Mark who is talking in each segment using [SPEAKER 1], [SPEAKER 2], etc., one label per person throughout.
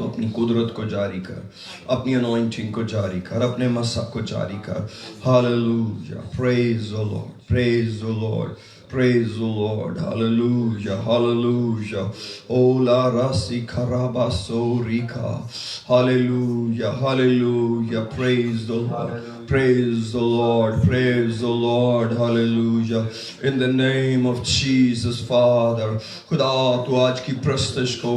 [SPEAKER 1] تو اپنی قدرت کو جاری کر, اپنی انوائنٹنگ کو جاری کر, اپنے مسح کو جاری کر. Hallelujah. Praise the Lord. Praise the Lord. Praise the Lord. Hallelujah. Hallelujah. Oh la rasi karabaso rika. Hallelujah. Hallelujah. Praise the Lord. Praise the Lord. Praise the Lord. Hallelujah. In the name of Jesus, Father. خدا تو آج کی پرستش کو,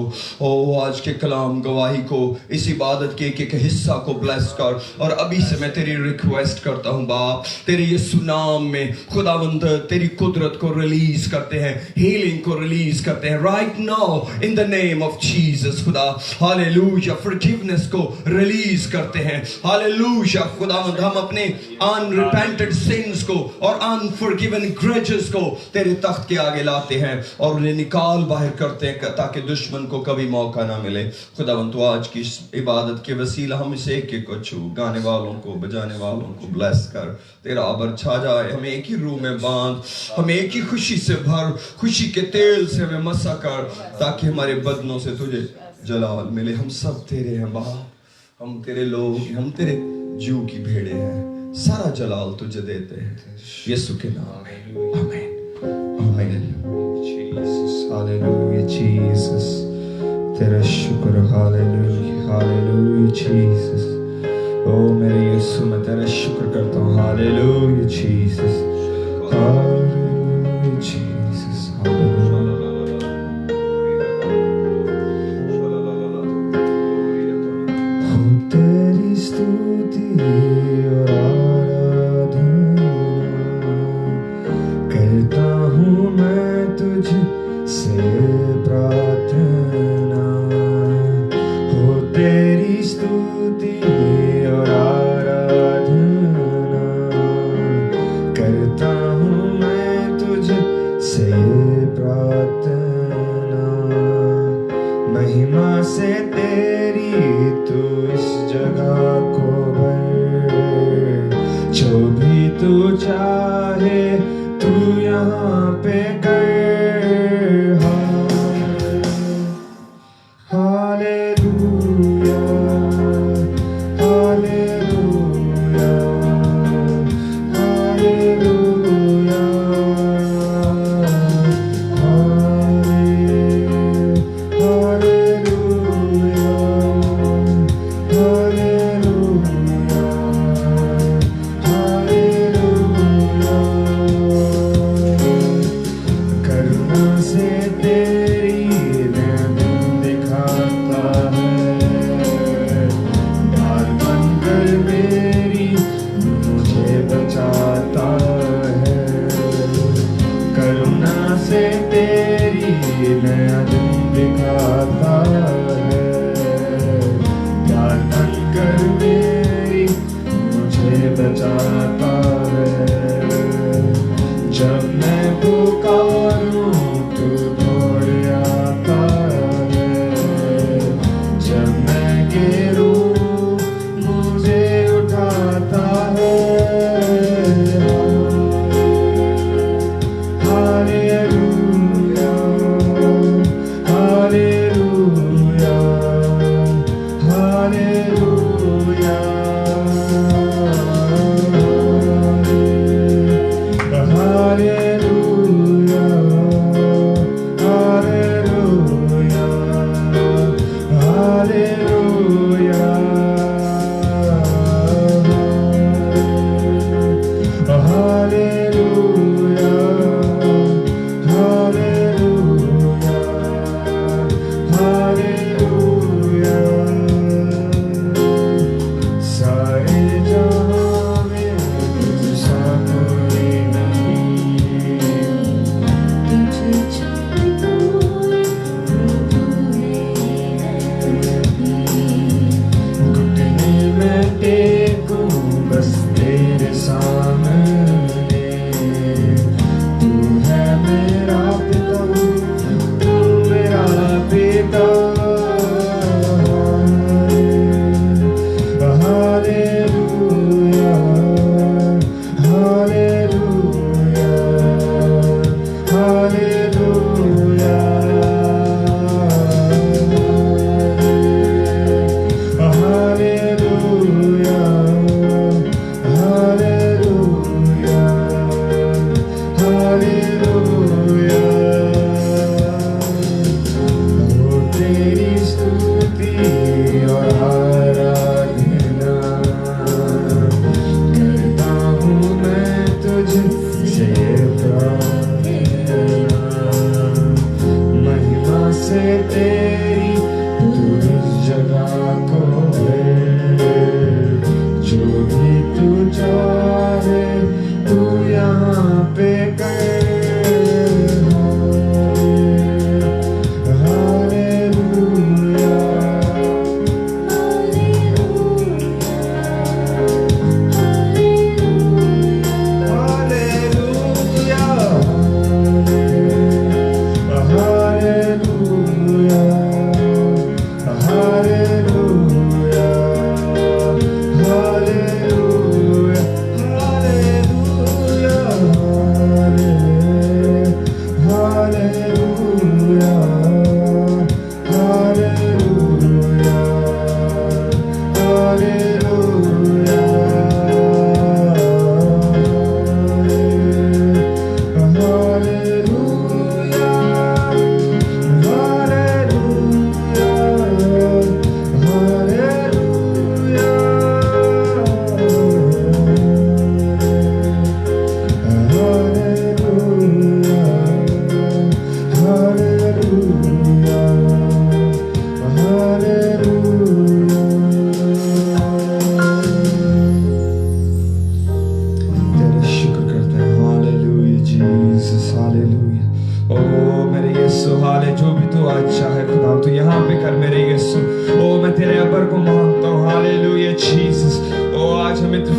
[SPEAKER 1] آج کے کلام گواہی کو, اس عبادت کے ایک حصہ کو بلیس کر. اور ابھی سے میں تیری ریکویسٹ کرتا ہوں باپ, تیرے یسوع نام میں خداوند تیری قدرت کو ریلیز کرتے ہیں, ہیلنگ کو ریلیز کرتے ہیں right now in the name of Jesus. خدا ہاللویا فرگیونیس کو ریلیز کرتے ہیں. ہاللویا خداوند ہم اپنے unrepented sins کو اور unforgiven grudges کو تیرے تخت کے آگے لاتے ہیں اور انہیں نکال باہر کرتے ہیں تاکہ دشمن کو کبھی موقع نہ ملے. خداوند تو آج کی عبادت کے وسیلہ ہم اسے ایک ایک کو چھو, گانے والوں کو, بجانے والوں کو بلیس کر. تیرا ابر چھا جائے, ہمیں ایک ہی روح میں باندھ, ہمیں ایک ہی خوشی سے بھر, خوشی کے تیل سے ہمیں مسح کر تاکہ ہمارے بدنوں سے تجھے جلال ملے. ہم سب تیرے ہیں باپ, ہم تیرے لوگ, ہم تیرے جو کی بھیڑے ہیں, سارا جلال تجھے دیتے ہیں یسوع کے نام میں. آمین آمین.
[SPEAKER 2] Hallelujah Jesus, تیرا شکر. Hallelujah Hallelujah Jesus. Oh میرے یسوع میں تیرا شکر کرتا ہوں. Hallelujah Jesus. Hallelujah Jesus. Hallelujah. تیری ستوتی اور آرادھنا کرتا ہوں میں تجھ سے پرارتھنا. ہو تیری ستوتی اور آرادھنا کرتا ہوں میں تجھ سے پرارتھنا. مہما سے تیری تو اس جگہ کو بھر, جو بھی تو چاہے تو یہاں پہ کر.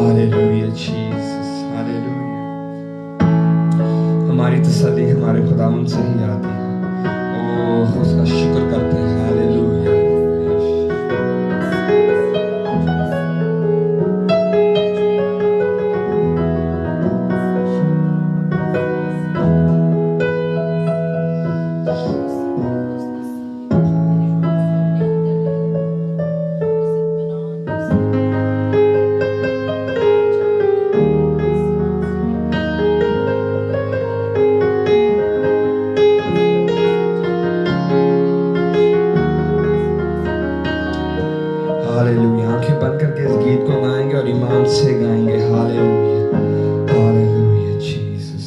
[SPEAKER 2] Hallelujah, Jesus. Hallelujah. ہماری تسلی ہمارے خداوند سے ہی آتی ہے. اوہ اس کا شکر کرتے ہیں. Hallelujah. ہاللویا. آنکھیں بند کر کے اس گیت کو گائیں گے اور ایمان سے گائیں گے. Hallelujah. Hallelujah Jesus.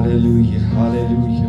[SPEAKER 2] Hallelujah, hallelujah.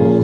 [SPEAKER 2] Oh,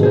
[SPEAKER 2] Oh,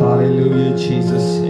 [SPEAKER 2] Hallelujah, Jesus.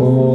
[SPEAKER 2] oh,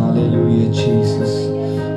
[SPEAKER 2] Hallelujah, Jesus.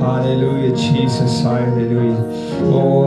[SPEAKER 2] Hallelujah, Jesus. Hallelujah. Oh,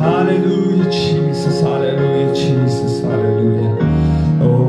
[SPEAKER 2] Hallelujah, Jesus. Hallelujah, Jesus. Hallelujah. Oh,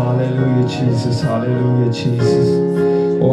[SPEAKER 2] Hallelujah, Jesus. Hallelujah, Jesus. Oh,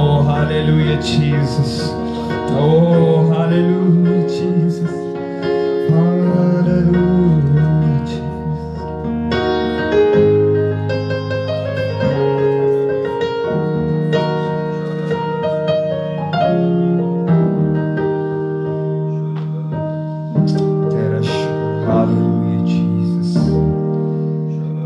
[SPEAKER 2] Oh, hallelujah, Jesus. Oh, hallelujah, Jesus. Hallelujah, Jesus. Hallelujah, Jesus.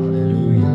[SPEAKER 2] Hallelujah, hallelujah.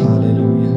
[SPEAKER 2] Hallelujah,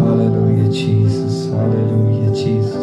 [SPEAKER 2] Hallelujah, Jesus. Hallelujah, Jesus.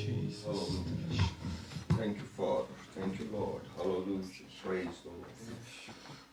[SPEAKER 1] Jesus. Thank you, Father. Thank you, Lord. Hallelujah. Praise the Lord.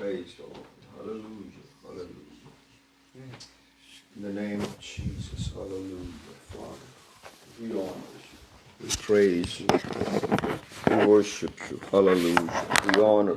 [SPEAKER 1] Praise the Lord. Hallelujah. Hallelujah. In the name of Jesus. Hallelujah, Father. We honor you. We praise you. We worship you. Hallelujah. We honor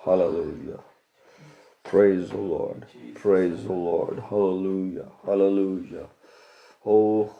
[SPEAKER 1] Hallelujah. Praise the Lord. Praise the Lord. Hallelujah. Hallelujah. Oh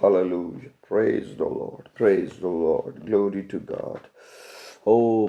[SPEAKER 1] Hallelujah. Praise the Lord. Praise the Lord. Glory to God. Oh,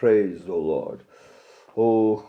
[SPEAKER 1] Praise the Lord. Oh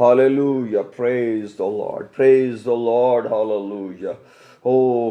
[SPEAKER 1] Hallelujah. Praise the Lord. Praise the Lord. Hallelujah. Oh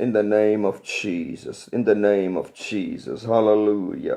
[SPEAKER 1] In the name of Jesus, in the name of Jesus, hallelujah.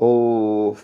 [SPEAKER 1] Oh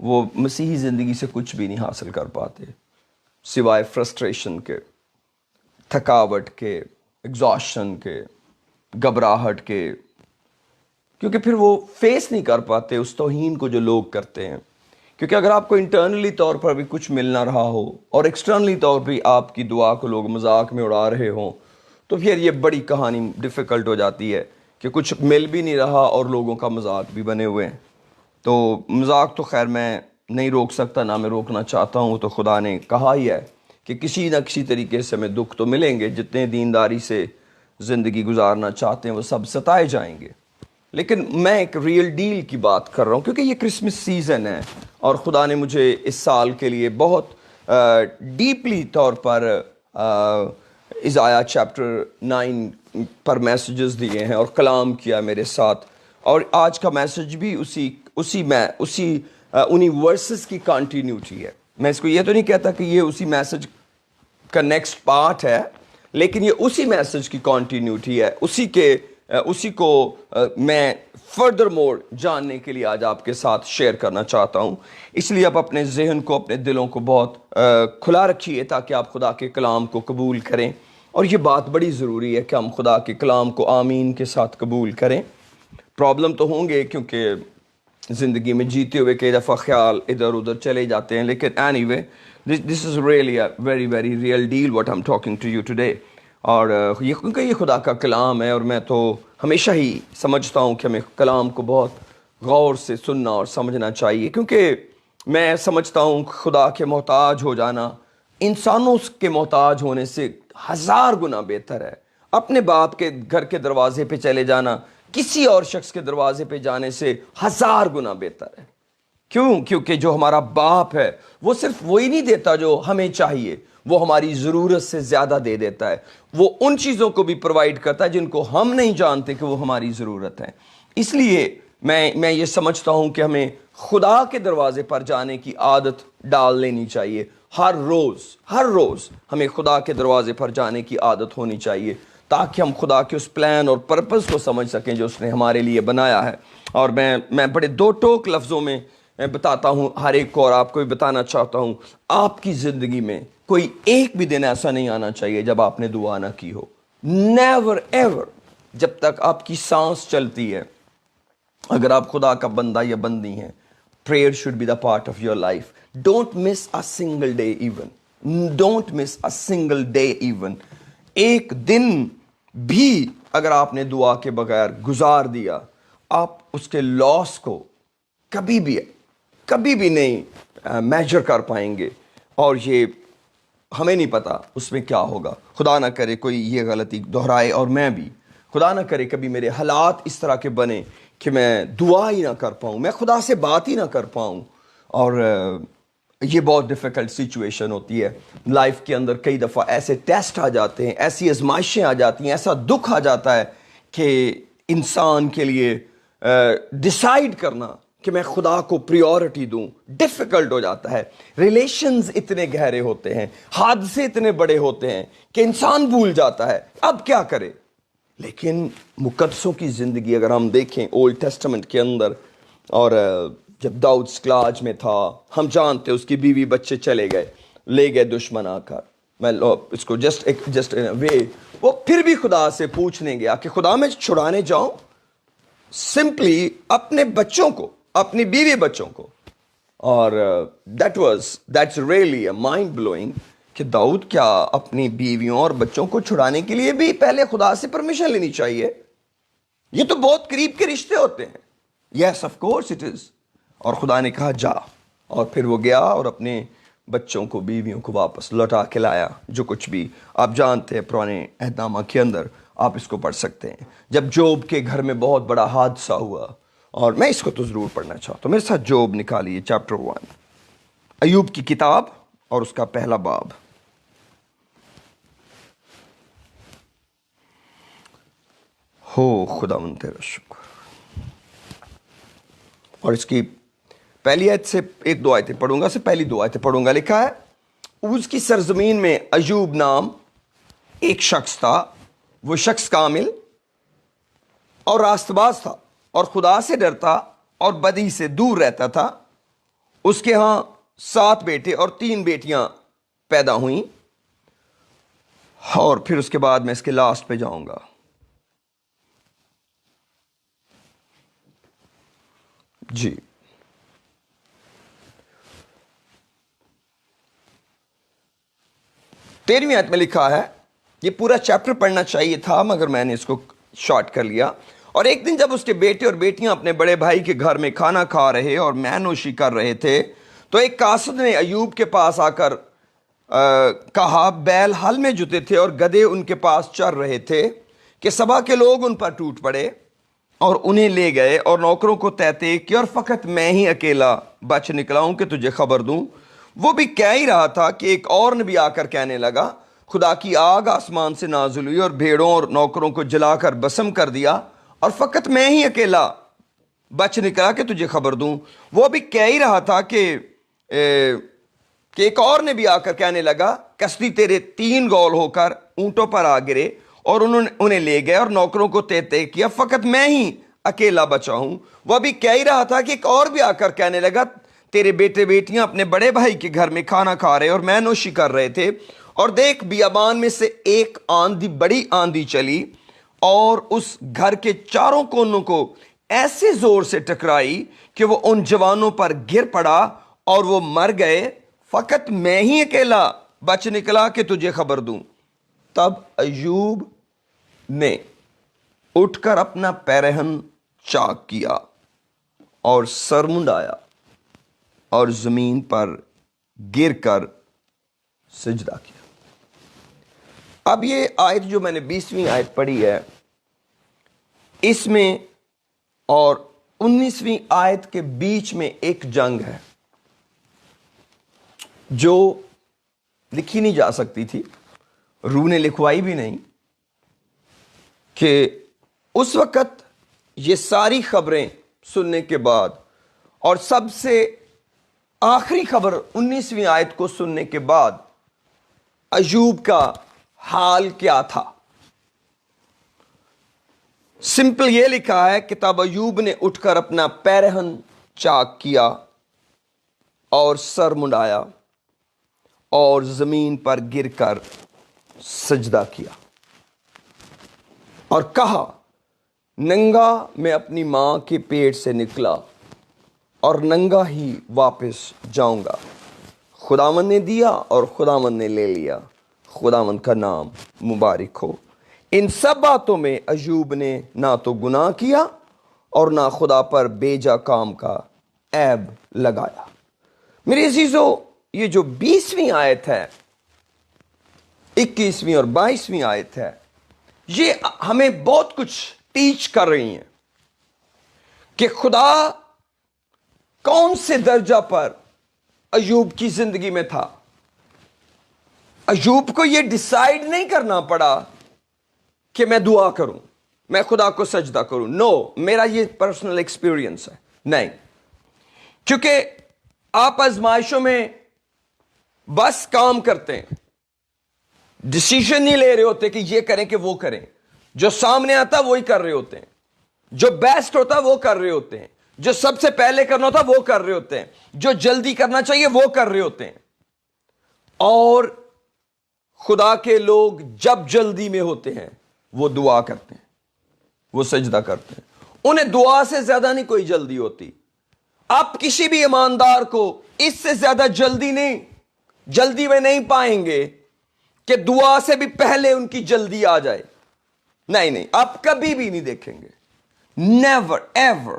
[SPEAKER 1] وہ مسیحی زندگی سے کچھ بھی نہیں حاصل کر پاتے سوائے فرسٹریشن کے، تھکاوٹ کے، ایگزاشن کے، گھبراہٹ کے، کیونکہ پھر وہ فیس نہیں کر پاتے اس توہین کو جو لوگ کرتے ہیں. کیونکہ اگر آپ کو انٹرنلی طور پر بھی کچھ مل نہ رہا ہو اور ایکسٹرنلی طور پہ آپ کی دعا کو لوگ مذاق میں اڑا رہے ہوں تو پھر یہ بڑی کہانی ڈیفیکلٹ ہو جاتی ہے کہ کچھ مل بھی نہیں رہا اور لوگوں کا مذاق بھی بنے ہوئے ہیں. تو مذاق تو خیر میں نہیں روک سکتا، نہ میں روکنا چاہتا ہوں. تو خدا نے کہا ہی ہے کہ کسی نہ کسی طریقے سے ہمیں دکھ تو ملیں گے. جتنے دینداری سے زندگی گزارنا چاہتے ہیں وہ سب ستائے جائیں گے. لیکن میں ایک ریئل ڈیل کی بات کر رہا ہوں کیونکہ یہ کرسمس سیزن ہے اور خدا نے مجھے اس سال کے لیے بہت ڈیپلی طور پر عزایہ چیپٹر 9 پر میسیجز دیے ہیں اور کلام کیا میرے ساتھ. اور آج کا میسیج بھی انہی ورسز کی کنٹینیوٹی ہے. میں اس کو یہ تو نہیں کہتا کہ یہ اسی میسیج کا نیکسٹ پارٹ ہے، لیکن یہ اسی میسیج کی کنٹینیوٹی ہے. اسی کو میں فردر مور جاننے کے لیے آج آپ کے ساتھ شیئر کرنا چاہتا ہوں. اس لیے آپ اپنے ذہن کو، اپنے دلوں کو بہت کھلا رکھیے تاکہ آپ خدا کے کلام کو قبول کریں. اور یہ بات بڑی ضروری ہے کہ ہم خدا کے کلام کو آمین کے ساتھ قبول کریں. پرابلم تو ہوں گے کیونکہ زندگی میں جیتے ہوئے کئی دفعہ خیال ادھر ادھر چلے جاتے ہیں، لیکن anyway this is really a very very real deal what I am talking to you today. اور کیونکہ یہ خدا کا کلام ہے اور میں تو ہمیشہ ہی سمجھتا ہوں کہ ہمیں کلام کو بہت غور سے سننا اور سمجھنا چاہیے، کیونکہ میں سمجھتا ہوں خدا کے محتاج ہو جانا انسانوں کے محتاج ہونے سے 1000 گنا بہتر ہے. اپنے باپ کے گھر کے دروازے پہ چلے جانا کسی اور شخص کے دروازے پہ جانے سے 1000 گنا بہتر ہے. کیوں؟ کیونکہ جو ہمارا باپ ہے وہ صرف وہی نہیں دیتا جو ہمیں چاہیے، وہ ہماری ضرورت سے زیادہ دے دیتا ہے. وہ ان چیزوں کو بھی پرووائڈ کرتا ہے جن کو ہم نہیں جانتے کہ وہ ہماری ضرورت ہے. اس لیے میں یہ سمجھتا ہوں کہ ہمیں خدا کے دروازے پر جانے کی عادت ڈال لینی چاہیے. ہر روز ہمیں خدا کے دروازے پر جانے کی عادت ہونی چاہیے تاکہ ہم خدا کے اس پلان اور پرپس کو سمجھ سکیں جو اس نے ہمارے لیے بنایا ہے. اور میں بڑے 2 ٹوک لفظوں میں بتاتا ہوں ہر ایک کو، اور آپ کو بھی بتانا چاہتا ہوں. آپ کی زندگی میں کوئی ایک بھی دن ایسا نہیں آنا چاہیے جب آپ نے دعا نہ کی ہو. Never ever. جب تک آپ کی سانس چلتی ہے، اگر آپ خدا کا بندہ یا بندی ہیں، prayer should be the part of your life. Don't miss a single day even. Don't miss a single day even. ایک دن بھی اگر آپ نے دعا کے بغیر گزار دیا، آپ اس کے لاس کو کبھی بھی نہیں میجر کر پائیں گے. اور یہ ہمیں نہیں پتا اس میں کیا ہوگا. خدا نہ کرے کوئی یہ غلطی دہرائے، اور میں بھی خدا نہ کرے کبھی میرے حالات اس طرح کے بنے کہ میں دعا ہی نہ کر پاؤں، میں خدا سے بات ہی نہ کر پاؤں. اور یہ بہت ڈیفیکلٹ سچویشن ہوتی ہے لائف کے اندر. کئی دفعہ ایسے ٹیسٹ آ جاتے ہیں، ایسی آزمائشیں آ جاتی ہیں، ایسا دکھ آ جاتا ہے کہ انسان کے لیے ڈیسائیڈ کرنا کہ میں خدا کو پریورٹی دوں ڈیفیکلٹ ہو جاتا ہے. ریلیشنز اتنے گہرے ہوتے ہیں، حادثے اتنے بڑے ہوتے ہیں کہ انسان بھول جاتا ہے اب کیا کرے. لیکن مقدسوں کی زندگی اگر ہم دیکھیں اولڈ ٹیسٹمنٹ کے اندر، اور جب داؤد سکلاج میں تھا، ہم جانتے اس کی بیوی بچے چلے گئے، لے گئے دشمن آ کر. میں اس کو جسٹ وے وہ پھر بھی خدا سے پوچھنے گیا کہ خدا میں چھڑانے جاؤں سمپلی اپنے بچوں کو، اپنی بیوی بچوں کو. اور دیٹس ریئلی مائنڈ بلوئنگ کہ داؤد کیا اپنی بیویوں اور بچوں کو چھڑانے کے لیے بھی پہلے خدا سے پرمیشن لینی چاہیے؟ یہ تو بہت قریب کے رشتے ہوتے ہیں. Yes of course it is. اور خدا نے کہا جا، اور پھر وہ گیا اور اپنے بچوں کو، بیویوں کو واپس لوٹا کے لایا. جو کچھ بھی آپ جانتے ہیں پرانے عہد نامہ کے اندر آپ اس کو پڑھ سکتے ہیں. جب جوب کے گھر میں بہت بڑا حادثہ ہوا، اور میں اس کو تو ضرور پڑھنا چاہتا ہوں، میرے ساتھ جوب نکالیے چیپٹر 1، ایوب کی کتاب اور اس کا پہلا باب. ہو خداوند تیرا شکر. اور اس کی پہلی آیت سے 1-2 آیتیں پڑھوں گا، سے پہلی 2 آیتیں پڑھوں گا. لکھا ہے اوز کی سرزمین میں ایوب نام ایک شخص تھا. وہ شخص کامل اور راست باز تھا اور خدا سے ڈرتا اور بدی سے دور رہتا تھا. اس کے ہاں 7 بیٹے اور 3 بیٹیاں پیدا ہوئیں، اور پھر اس کے بعد میں اس کے لاسٹ پہ جاؤں گا۔ جی، 13ویں آیت میں لکھا ہے، یہ پورا چیپٹر پڑھنا چاہیے تھا مگر میں نے اس کو شارٹ کر لیا۔ اور ایک دن جب اس کے بیٹے اور بیٹیاں اپنے بڑے بھائی کے گھر میں کھانا کھا رہے اور مے نوشی کر رہے تھے تو ایک قاصد نے ایوب کے پاس آ کر کہا، بیل ہل میں جتے تھے اور گدھے ان کے پاس چر رہے تھے کہ سبا کے لوگ ان پر ٹوٹ پڑے اور انہیں لے گئے اور نوکروں کو تہتے کیا، اور فقط میں ہی اکیلا بچ نکلا ہوں کہ تجھے خبر دوں۔ وہ بھی کہہ ہی رہا تھا کہ ایک اور نبی آ کر کہنے لگا، خدا کی آگ آسمان سے نازل ہوئی اور بھیڑوں اور نوکروں کو جلا کر بسم کر دیا، اور فقط میں ہی اکیلا بچ نکلا کہ تجھے خبر دوں۔ وہ بھی کہہ ہی رہا تھا کہ ایک اور نبی آ کر کہنے لگا، کشتی تیرے 3 گول ہو کر اونٹوں پر آ گرے اور انہیں لے گئے اور نوکروں کو تہتے کیا، فقط میں ہی اکیلا بچا ہوں۔ وہ بھی کہہ ہی رہا تھا کہ ایک اور بھی آ کر کہنے لگا، تیرے بیٹے بیٹیاں اپنے بڑے بھائی کے گھر میں کھانا کھا رہے اور مے نوشی کر رہے تھے، اور دیکھ بیابان میں سے ایک آندھی، بڑی آندھی چلی اور اس گھر کے چاروں کونوں کو ایسے زور سے ٹکرائی کہ وہ ان جوانوں پر گر پڑا اور وہ مر گئے، فقط میں ہی اکیلا بچ نکلا کہ تجھے خبر دوں۔ تب ایوب نے اٹھ کر اپنا پیرہن چاک کیا اور سر منڈایا اور زمین پر گر کر سجدہ کیا۔ اب یہ آیت جو میں نے 20ویں آیت پڑھی ہے، اس میں اور 19ویں آیت کے بیچ میں ایک جنگ ہے جو لکھی نہیں جا سکتی تھی، روح نے لکھوائی بھی نہیں، کہ اس وقت یہ ساری خبریں سننے کے بعد اور سب سے آخری خبر 19ویں آیت کو سننے کے بعد ایوب کا حال کیا تھا۔ سمپل یہ لکھا ہے کہ تب ایوب نے اٹھ کر اپنا پیرہن چاک کیا اور سر منڈایا اور زمین پر گر کر سجدہ کیا اور کہا، ننگا میں اپنی ماں کے پیٹ سے نکلا اور ننگا ہی واپس جاؤں گا۔ خداوند نے دیا اور خداوند نے لے لیا، خداوند کا نام مبارک ہو۔ ان سب باتوں میں ایوب نے نہ تو گناہ کیا اور نہ خدا پر بیجا کام کا عیب لگایا۔ میرے عزیزو، یہ جو 20ویں آیت ہے، 21ویں اور 22ویں آیت ہے، یہ ہمیں بہت کچھ ٹیچ کر رہی ہیں کہ خدا کون سے درجہ پر ایوب کی زندگی میں تھا۔ ایوب کو یہ ڈیسائیڈ نہیں کرنا پڑا کہ میں دعا کروں، میں خدا کو سجدہ کروں۔ نو، میرا یہ پرسنل ایکسپیرینس ہے، نہیں، کیونکہ آپ آزمائشوں میں بس کام کرتے ہیں، ڈیسیژن نہیں لے رہے ہوتے کہ یہ کریں کہ وہ کریں۔ جو سامنے آتا وہی کر رہے ہوتے ہیں، جو بیسٹ ہوتا وہ کر رہے ہوتے ہیں، جو سب سے پہلے کرنا ہوتا وہ کر رہے ہوتے ہیں، جو جلدی کرنا چاہیے وہ کر رہے ہوتے ہیں۔ اور خدا کے لوگ جب جلدی میں ہوتے ہیں وہ دعا کرتے ہیں، وہ سجدہ کرتے ہیں، انہیں دعا سے زیادہ نہیں کوئی جلدی ہوتی۔ آپ کسی بھی ایماندار کو اس سے زیادہ جلدی میں نہیں پائیں گے کہ دعا سے بھی پہلے ان کی جلدی آ جائے۔ نہیں، آپ کبھی بھی نہیں دیکھیں گے، نیور ایور،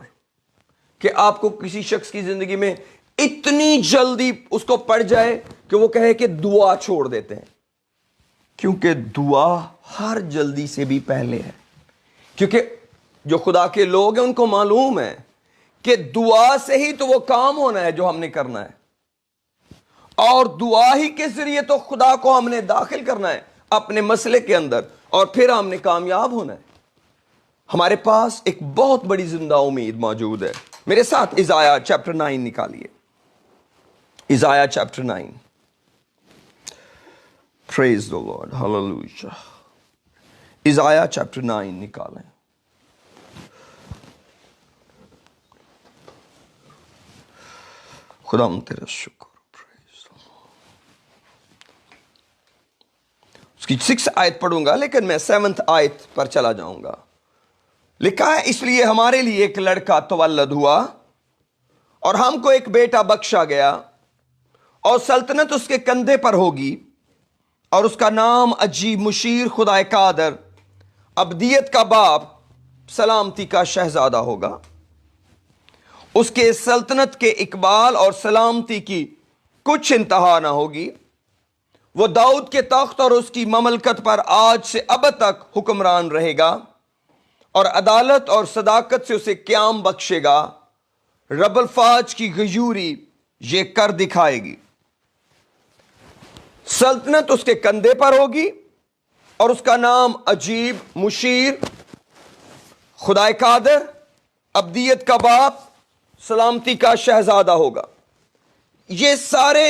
[SPEAKER 1] کہ آپ کو کسی شخص کی زندگی میں اتنی جلدی اس کو پڑ جائے کہ وہ کہے کہ دعا چھوڑ دیتے ہیں، کیونکہ دعا ہر جلدی سے بھی پہلے ہے۔ کیونکہ جو خدا کے لوگ ہیں ان کو معلوم ہے کہ دعا سے ہی تو وہ کام ہونا ہے جو ہم نے کرنا ہے، اور دعا ہی کے ذریعے تو خدا کو ہم نے داخل کرنا ہے اپنے مسئلے کے اندر، اور پھر ہم نے کامیاب ہونا ہے۔ ہمارے پاس ایک بہت بڑی زندہ امید موجود ہے۔ میرے ساتھ عزایہ چیپٹر 9 نکالیے، عزایہ چیپٹر 9۔ پریز دی لارڈ، ہاللویہ۔ عزایہ چیپٹر 9 نکالیں۔ خدا تیرا شکر. اس کی 6 آیت پڑھوں گا لیکن میں 7 آیت پر چلا جاؤں گا. لکھا ہے اس لیے ہمارے لیے ایک لڑکا تولد ہوا اور ہم کو ایک بیٹا بخشا گیا اور سلطنت اس کے کندھے پر ہوگی اور اس کا نام عجیب، مشیر، خدا قادر، ابدیت کا باپ، سلامتی کا شہزادہ ہوگا. اس کے سلطنت کے اقبال اور سلامتی کی کچھ انتہا نہ ہوگی. وہ داؤد کے تخت اور اس کی مملکت پر آج سے ابد تک حکمران رہے گا اور عدالت اور صداقت سے اسے قیام بخشے گا. رب الفاج کی غیوری یہ کر دکھائے گی. سلطنت اس کے کندھے پر ہوگی اور اس کا نام عجیب، مشیر، خدا قادر، ابدیت کا باپ، سلامتی کا شہزادہ ہوگا. یہ سارے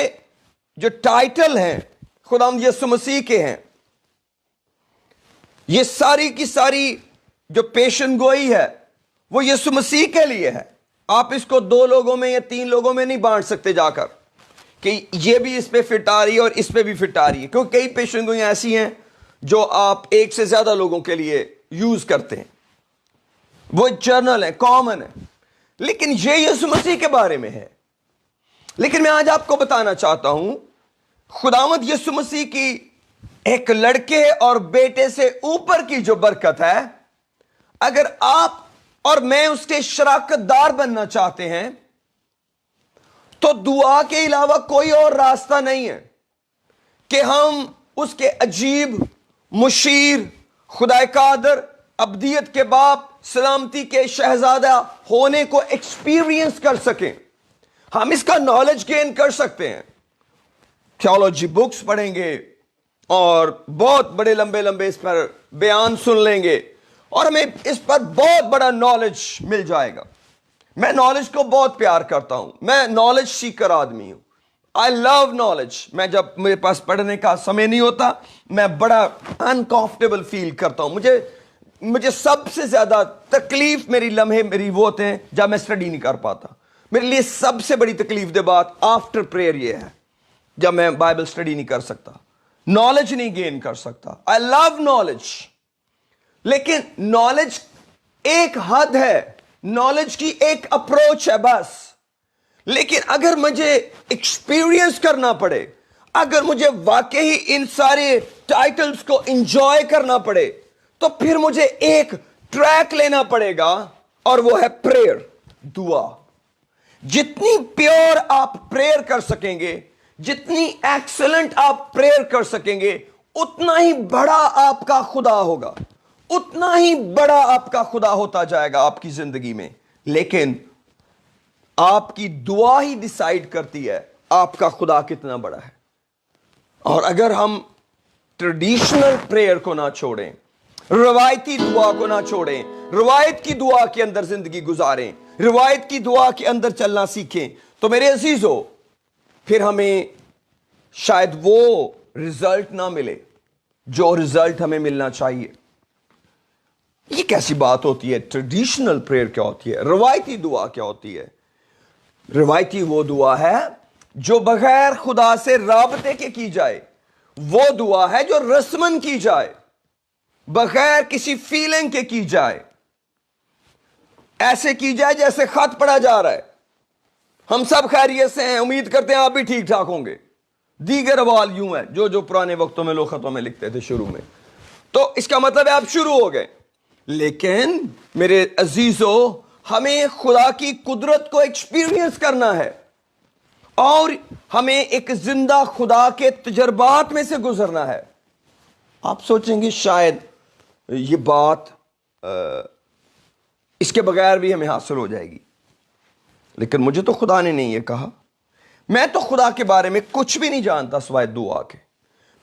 [SPEAKER 1] جو ٹائٹل ہیں خداوند یسوع مسیح کے ہیں. یہ ساری کی ساری جو پیشن گوئی ہے وہ یسوع مسیح کے لیے ہے. آپ اس کو 2 لوگوں میں یا 3 لوگوں میں نہیں بانٹ سکتے جا کر کہ یہ بھی اس پہ فٹ آ رہی ہے اور اس پہ بھی فٹ آ رہی ہے، کیونکہ کئی پیشن گوئیاں ایسی ہیں جو آپ ایک سے زیادہ لوگوں کے لیے یوز کرتے ہیں، وہ جرنل ہیں، کامن ہیں. لیکن یہ یسوع مسیح کے بارے میں ہے. لیکن میں آج آپ کو بتانا چاہتا ہوں خداوند یسوع مسیح کی ایک لڑکے اور بیٹے سے اوپر کی جو برکت ہے، اگر آپ اور میں اس کے شراکت دار بننا چاہتے ہیں تو دعا کے علاوہ کوئی اور راستہ نہیں ہے کہ ہم اس کے عجیب، مشیر، خدا قادر، ابدیت کے باپ، سلامتی کے شہزادہ ہونے کو ایکسپیرینس کر سکیں. ہم اس کا نالج گین کر سکتے ہیں، تھیولوجی بکس پڑھیں گے اور بہت بڑے لمبے اس پر بیان سن لیں گے اور ہمیں اس پر بہت بڑا نالج مل جائے گا. میں نالج کو بہت پیار کرتا ہوں، میں نالج سیکر آدمی ہوں. آئی لو نالج. میں جب میرے پاس پڑھنے کا سمے نہیں ہوتا میں بڑا انکمفرٹیبل فیل کرتا ہوں. مجھے سب سے زیادہ تکلیف میری لمحے میری وہ ہوتے ہیں جب میں اسٹڈی نہیں کر پاتا. میرے لیے سب سے بڑی تکلیف دہ بات آفٹر پریئر یہ ہے جب میں بائبل اسٹڈی نہیں کر سکتا، نالج نہیں گین کر سکتا. آئی لو نالج، لیکن نالج ایک حد ہے، نالج کی ایک اپروچ ہے بس. لیکن اگر مجھے ایکسپیرینس کرنا پڑے، اگر مجھے واقعی ان سارے ٹائٹلز کو انجوائے کرنا پڑے تو پھر مجھے ایک ٹریک لینا پڑے گا اور وہ ہے پریئر، دعا. جتنی پیور آپ پریئر کر سکیں گے، جتنی ایکسلنٹ آپ پریئر کر سکیں گے، اتنا ہی بڑا آپ کا خدا ہوگا، اتنا ہی بڑا آپ کا خدا ہوتا جائے گا آپ کی زندگی میں. لیکن آپ کی دعا ہی ڈیسائیڈ کرتی ہے آپ کا خدا کتنا بڑا ہے. اور اگر ہم ٹریڈیشنل پریئر کو نہ چھوڑیں، روایتی دعا کو نہ چھوڑیں، روایت کی دعا کے اندر زندگی گزاریں، روایت کی دعا کے اندر چلنا سیکھیں، تو میرے عزیزو پھر ہمیں شاید وہ رزلٹ نہ ملے جو رزلٹ ہمیں ملنا چاہیے. یہ کیسی بات ہوتی ہے؟ ٹریڈیشنل پریئر کیا ہوتی ہے؟ روایتی دعا کیا ہوتی ہے؟ روایتی وہ دعا ہے جو بغیر خدا سے رابطے کے کی جائے، وہ دعا ہے جو رسمن کی جائے، بغیر کسی فیلنگ کے کی جائے، ایسے کی جائے جیسے خط پڑھا جا رہا ہے. ہم سب خیریت سے ہیں، امید کرتے ہیں آپ بھی ٹھیک ٹھاک ہوں گے. دیگر اوال یوں ہے جو پرانے وقتوں میں لوگ خطوں میں لکھتے تھے شروع میں، تو اس کا مطلب ہے آپ شروع ہو گئے. لیکن میرے عزیزو ہمیں خدا کی قدرت کو ایکسپیرینس کرنا ہے اور ہمیں ایک زندہ خدا کے تجربات میں سے گزرنا ہے. آپ سوچیں گے شاید یہ بات اس کے بغیر بھی ہمیں حاصل ہو جائے گی، لیکن مجھے تو خدا نے نہیں یہ کہا. میں تو خدا کے بارے میں کچھ بھی نہیں جانتا سوائے دعا کے.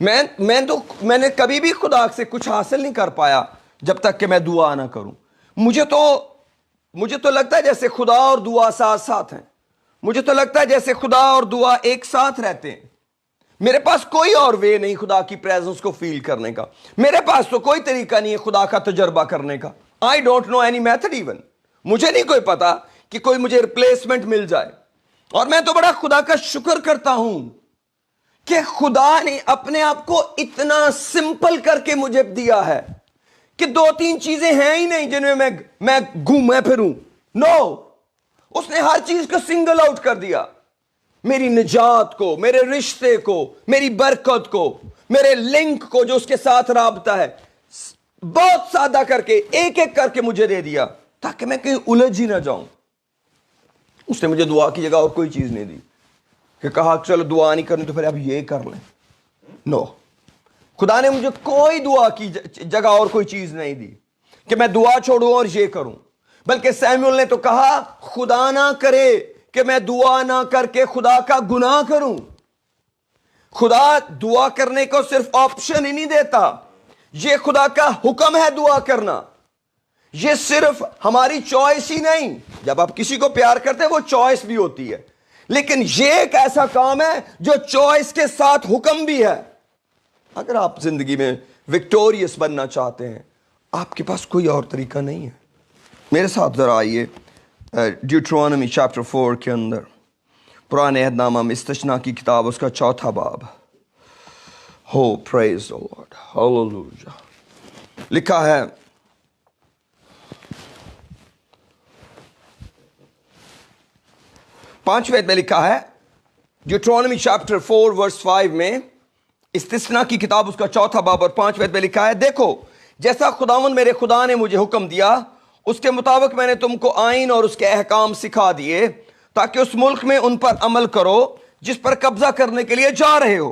[SPEAKER 1] میں نے کبھی بھی خدا سے کچھ حاصل نہیں کر پایا جب تک کہ میں دعا نہ کروں. مجھے تو لگتا ہے جیسے خدا اور دعا ساتھ ساتھ ہیں. مجھے تو لگتا ہے جیسے خدا اور دعا ایک ساتھ رہتے ہیں. میرے پاس کوئی اور وے نہیں خدا کی پریزنس کو فیل کرنے کا. میرے پاس تو کوئی طریقہ نہیں ہے خدا کا تجربہ کرنے کا. I don't know any method even. مجھے نہیں کوئی پتا کہ کوئی مجھے ریپلیسمنٹ مل جائے. اور میں تو بڑا خدا کا شکر کرتا ہوں کہ خدا نے اپنے آپ کو اتنا سمپل کر کے مجھے دیا ہے کہ 2-3 چیزیں ہیں ہی نہیں جن میں میں گھومے پھروں. اس نے ہر چیز کو سنگل آؤٹ کر دیا. میری نجات کو، میرے رشتے کو، میری برکت کو، میرے لنک کو جو اس کے ساتھ رابطہ ہے، بہت سادہ کر کے ایک ایک کر کے مجھے دے دیا تاکہ میں کہیں الجھ ہی نہ جاؤں. اس نے مجھے دعا کی جگہ اور کوئی چیز نہیں دی کہ کہا چلو دعا نہیں کرنی تو پھر اب یہ کر لیں. خدا نے مجھے کوئی دعا کی جگہ اور کوئی چیز نہیں دی کہ میں دعا چھوڑوں اور یہ کروں. بلکہ سیموئل نے تو کہا خدا نہ کرے کہ میں دعا نہ کر کے خدا کا گناہ کروں. خدا دعا کرنے کو صرف آپشن ہی نہیں دیتا، یہ خدا کا حکم ہے دعا کرنا. یہ صرف ہماری چوائس ہی نہیں. جب آپ کسی کو پیار کرتے ہیں وہ چوائس بھی ہوتی ہے، لیکن یہ ایک ایسا کام ہے جو چوائس کے ساتھ حکم بھی ہے. اگر آپ زندگی میں وکٹوریس بننا چاہتے ہیں، آپ کے پاس کوئی اور طریقہ نہیں ہے. میرے ساتھ ذرا آئیے ڈیوٹرونومی چیپٹر 4 کے اندر، پرانے عہد نامہ میں استثنا کی کتاب، اس کا 4 باب. ہو پریز دی لارڈ، ہاللویا. لکھا ہے 5ویں میں لکھا ہے ڈیوٹرونومی چیپٹر 4 ورس 5 میں، استثنا کی کتاب اس کا 4 باب اور 5ویں میں لکھا ہے، دیکھو جیسا خداوند میرے خدا نے مجھے حکم دیا اس کے مطابق میں نے تم کو آئین اور اس کے احکام سکھا دیے تاکہ اس ملک میں ان پر عمل کرو جس پر قبضہ کرنے کے لیے جا رہے ہو.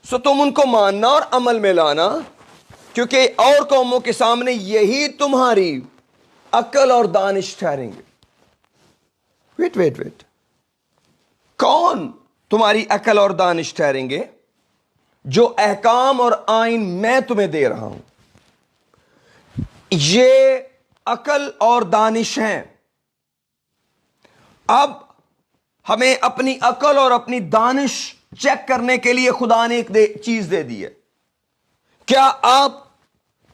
[SPEAKER 1] سو تم ان کو ماننا اور عمل میں لانا، کیونکہ اور قوموں کے سامنے یہی تمہاری عقل اور دانش ٹھہریں گے. ویٹ کون تمہاری عقل اور دانش ٹھہریں گے؟ جو احکام اور آئین میں تمہیں دے رہا ہوں. یہ عقل اور دانش ہیں. اب ہمیں اپنی عقل اور اپنی دانش چیک کرنے کے لیے خدا نے ایک چیز دے دی ہے. کیا آپ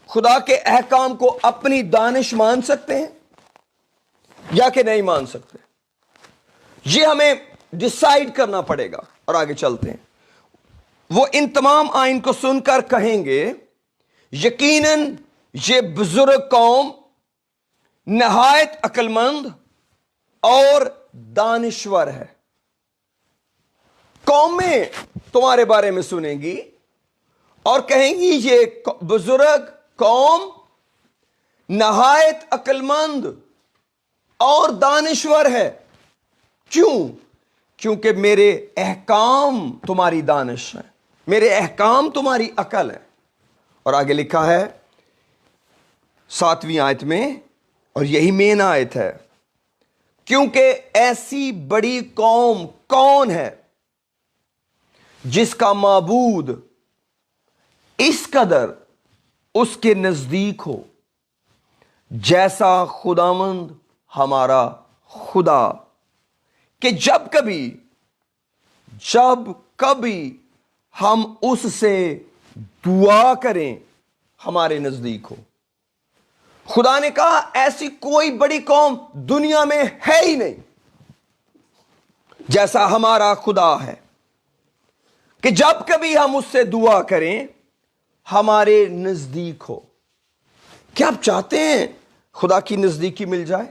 [SPEAKER 1] خدا کے احکام کو اپنی دانش مان سکتے ہیں یا کہ نہیں مان سکتے؟ یہ ہمیں ڈیسائیڈ کرنا پڑے گا. اور آگے چلتے ہیں. وہ ان تمام آئین کو سن کر کہیں گے یقیناً یہ بزرگ قوم نہایت عقل مند اور دانشور ہے. قومیں تمہارے بارے میں سنیں گی اور کہیں گی یہ بزرگ قوم نہایت عقل مند اور دانشور ہے. کیونکہ میرے احکام تمہاری دانش ہیں، میرے احکام تمہاری عقل ہے. اور آگے لکھا ہے 7ویں آیت میں، اور یہی مین آیت ہے، کیونکہ ایسی بڑی قوم کون ہے جس کا معبود اس قدر اس کے نزدیک ہو جیسا خداوند ہمارا خدا، کہ جب کبھی ہم اس سے دعا کریں ہمارے نزدیک ہو. خدا نے کہا ایسی کوئی بڑی قوم دنیا میں ہے ہی نہیں جیسا ہمارا خدا ہے کہ جب کبھی ہم اس سے دعا کریں ہمارے نزدیک ہو. کیا آپ چاہتے ہیں خدا کی نزدیکی مل جائے؟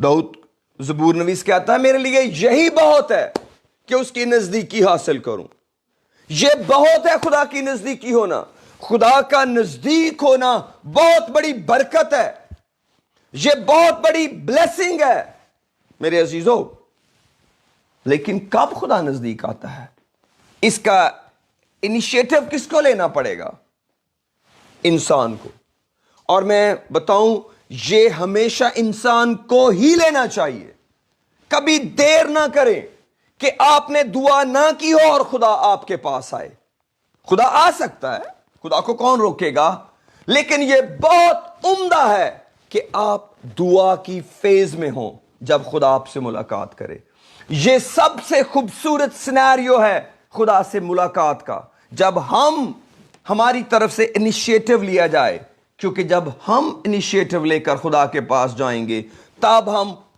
[SPEAKER 1] داؤد زبور نویس کہتا ہے میرے لیے یہی بہت ہے کہ اس کی نزدیکی حاصل کروں. یہ بہت ہے خدا کی نزدیکی ہونا. خدا کا نزدیک ہونا بہت بڑی برکت ہے، یہ بہت بڑی بلیسنگ ہے میرے عزیزو. لیکن کب خدا نزدیک آتا ہے؟ اس کا انیشیٹو کس کو لینا پڑے گا؟ انسان کو. اور میں بتاؤں یہ ہمیشہ انسان کو ہی لینا چاہیے. کبھی دیر نہ کریں کہ آپ نے دعا نہ کی ہو اور خدا آپ کے پاس آئے. خدا آ سکتا ہے، خدا کو کون روکے گا، لیکن یہ بہت عمدہ ہے کہ آپ دعا کی فیز میں ہوں جب خدا آپ سے ملاقات کرے. یہ سب سے خوبصورت سینیریو ہے خدا سے ملاقات کا، جب ہماری طرف سے انیشیٹو لیا جائے. کیونکہ جب ہم انیشیٹو لے کر خدا کے پاس جائیں گے تب ہم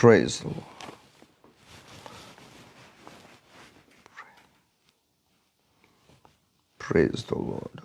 [SPEAKER 1] Praise the Lord. Praise the Lord.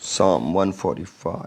[SPEAKER 1] Psalm 145.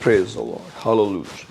[SPEAKER 1] Praise the Lord. Hallelujah.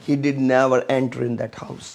[SPEAKER 1] He did never enter in that house.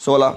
[SPEAKER 1] 16